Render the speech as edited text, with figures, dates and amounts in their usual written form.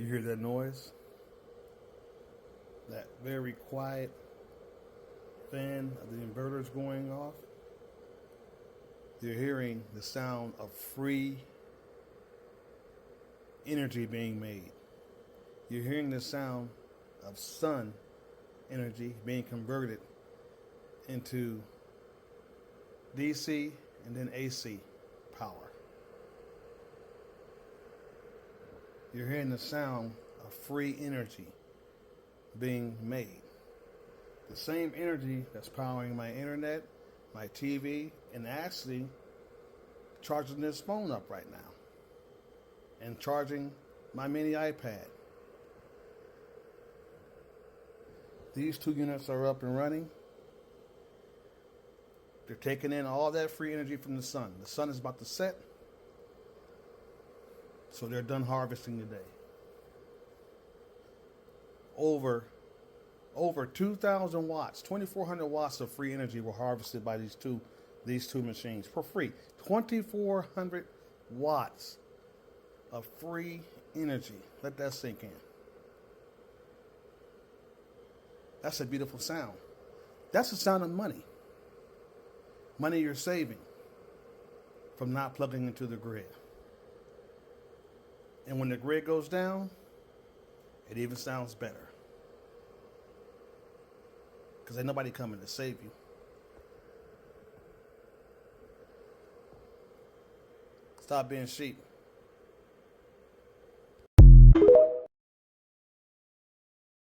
You hear that noise? That very quiet fan of the inverters going off? You're hearing the sound of free energy being made. You're hearing the sound of sun energy being converted into DC and then AC power. You're hearing the sound of free energy being made. The same energy that's powering my internet, my TV, and actually charging this phone up right now. And charging my mini iPad. These two units are up and running. They're taking in all that free energy from the sun. The sun is about to set, so they're done harvesting today. Over 2,000 watts, 2,400 watts of free energy were harvested by these two machines for free. 2,400 watts of free energy. Let that sink in. That's a beautiful sound. That's the sound of money. Money you're saving from not plugging into the grid. And when the grid goes down, it even sounds better. Because ain't nobody coming to save you. Stop being sheep.